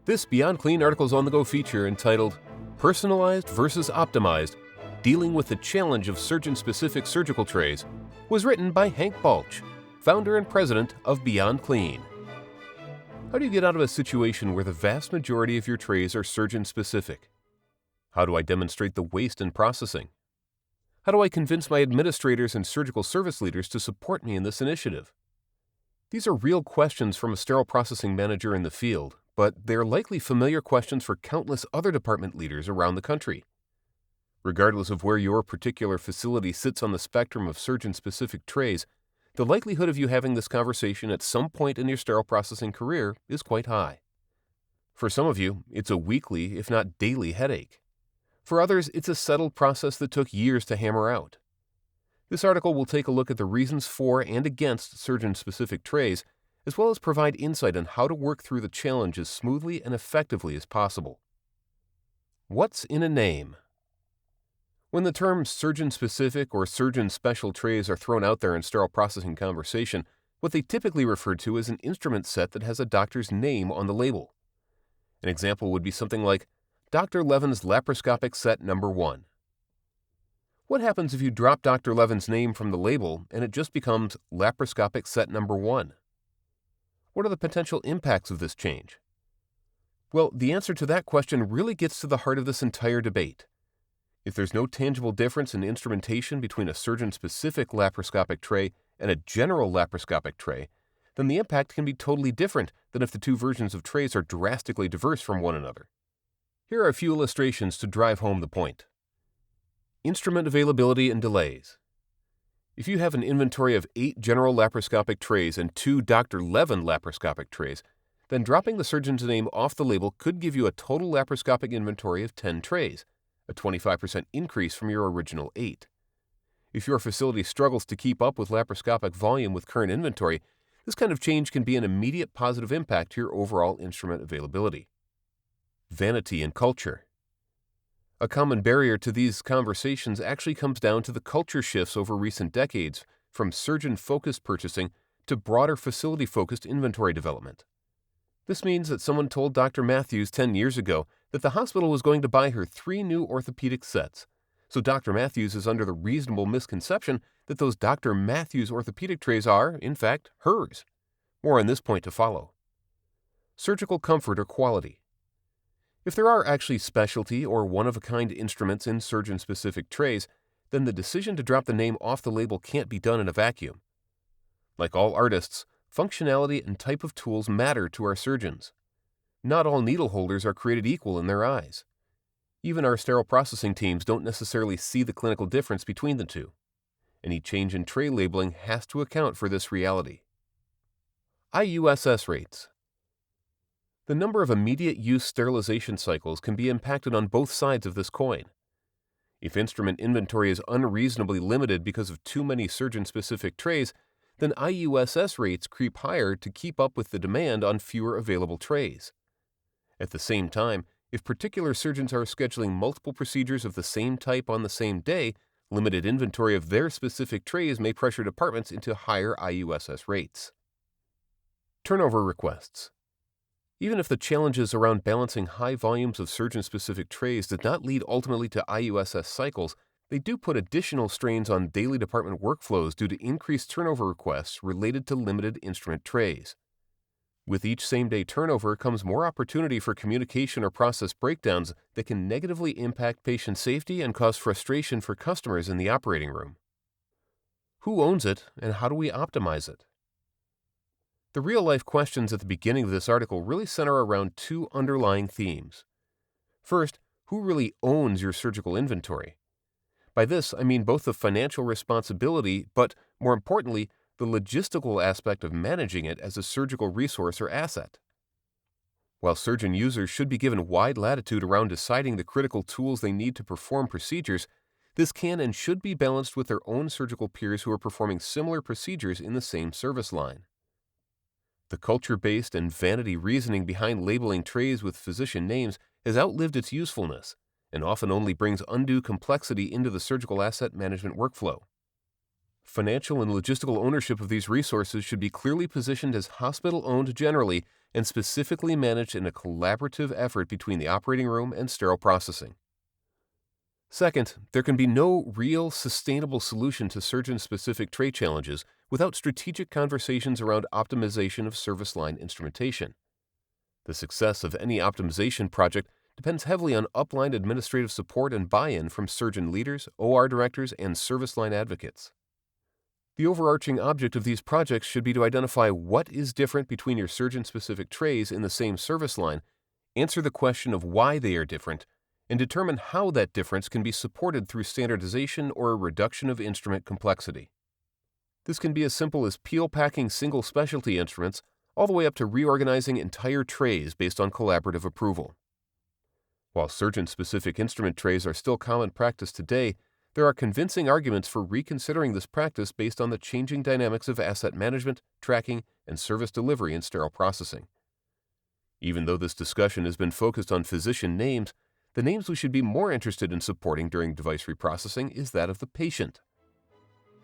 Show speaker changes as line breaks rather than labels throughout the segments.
This Beyond Clean Articles on the Go feature entitled Personalized versus Optimized, Dealing with the Challenge of Surgeon-Specific Surgical Trays was written by Hank Balch, founder and president of Beyond Clean. How do you get out of a situation where the vast majority of your trays are surgeon-specific? How do I demonstrate the waste in processing? How do I convince my administrators and surgical service leaders to support me in this initiative? These are real questions from a sterile processing manager in the field, but they're likely familiar questions for countless other department leaders around the country. Regardless of where your particular facility sits on the spectrum of surgeon-specific trays, the likelihood of you having this conversation at some point in your sterile processing career is quite high. For some of you, it's a weekly, if not daily, headache. For others, it's a settled process that took years to hammer out. This article will take a look at the reasons for and against surgeon-specific trays, as well as provide insight on how to work through the challenge as smoothly and effectively as possible. What's in a name? When the terms surgeon-specific or surgeon-special trays are thrown out there in sterile processing conversation, what they typically refer to is an instrument set that has a doctor's name on the label. An example would be something like Dr. Levin's laparoscopic set number 1. What happens if you drop Dr. Levin's name from the label and it just becomes laparoscopic set number 1? What are the potential impacts of this change? Well, the answer to that question really gets to the heart of this entire debate. If there's no tangible difference in instrumentation between a surgeon-specific laparoscopic tray and a general laparoscopic tray, then the impact can be totally different than if the two versions of trays are drastically diverse from one another. Here are a few illustrations to drive home the point. Instrument availability and delays. If you have an inventory of 8 general laparoscopic trays and 2 Dr. Levin laparoscopic trays, then dropping the surgeon's name off the label could give you a total laparoscopic inventory of 10 trays, a 25% increase from your original 8. If your facility struggles to keep up with laparoscopic volume with current inventory, this kind of change can be an immediate positive impact to your overall instrument availability. Vanity and culture. A common barrier to these conversations actually comes down to the culture shifts over recent decades from surgeon-focused purchasing to broader facility-focused inventory development. This means that someone told Dr. Matthews 10 years ago that the hospital was going to buy her 3 new orthopedic sets, so Dr. Matthews is under the reasonable misconception that those Dr. Matthews orthopedic trays are, in fact, hers. More on this point to follow. Surgical comfort or quality. If there are actually specialty or one-of-a-kind instruments in surgeon-specific trays, then the decision to drop the name off the label can't be done in a vacuum. Like all artists, functionality and type of tools matter to our surgeons. Not all needle holders are created equal in their eyes. Even our sterile processing teams don't necessarily see the clinical difference between the two. Any change in tray labeling has to account for this reality. IUSS rates. The number of immediate use sterilization cycles can be impacted on both sides of this coin. If instrument inventory is unreasonably limited because of too many surgeon-specific trays, then IUSS rates creep higher to keep up with the demand on fewer available trays. At the same time, if particular surgeons are scheduling multiple procedures of the same type on the same day, limited inventory of their specific trays may pressure departments into higher IUSS rates. Turnover requests. Even if the challenges around balancing high volumes of surgeon-specific trays did not lead ultimately to IUSS cycles, they do put additional strains on daily department workflows due to increased turnover requests related to limited instrument trays. With each same-day turnover comes more opportunity for communication or process breakdowns that can negatively impact patient safety and cause frustration for customers in the operating room. Who owns it, and how do we optimize it? The real-life questions at the beginning of this article really center around 2 underlying themes. First, who really owns your surgical inventory? By this, I mean both the financial responsibility, but, more importantly, the logistical aspect of managing it as a surgical resource or asset. While surgeon users should be given wide latitude around deciding the critical tools they need to perform procedures, this can and should be balanced with their own surgical peers who are performing similar procedures in the same service line. The culture-based and vanity reasoning behind labeling trays with physician names has outlived its usefulness and often only brings undue complexity into the surgical asset management workflow. Financial and logistical ownership of these resources should be clearly positioned as hospital-owned generally and specifically managed in a collaborative effort between the operating room and sterile processing. Second, there can be no real sustainable solution to surgeon-specific tray challenges without strategic conversations around optimization of service line instrumentation. The success of any optimization project depends heavily on upline administrative support and buy-in from surgeon leaders, OR directors, and service line advocates. The overarching object of these projects should be to identify what is different between your surgeon-specific trays in the same service line, answer the question of why they are different, and determine how that difference can be supported through standardization or a reduction of instrument complexity. This can be as simple as peel packing single specialty instruments all the way up to reorganizing entire trays based on collaborative approval. While surgeon-specific instrument trays are still common practice today, there are convincing arguments for reconsidering this practice based on the changing dynamics of asset management, tracking, and service delivery in sterile processing. Even though this discussion has been focused on physician names, the names we should be more interested in supporting during device reprocessing is that of the patient.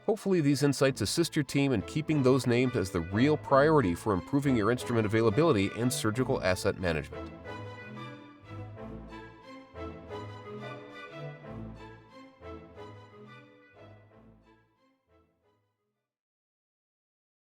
Hopefully these insights assist your team in keeping those names as the real priority for improving your instrument availability and surgical asset management.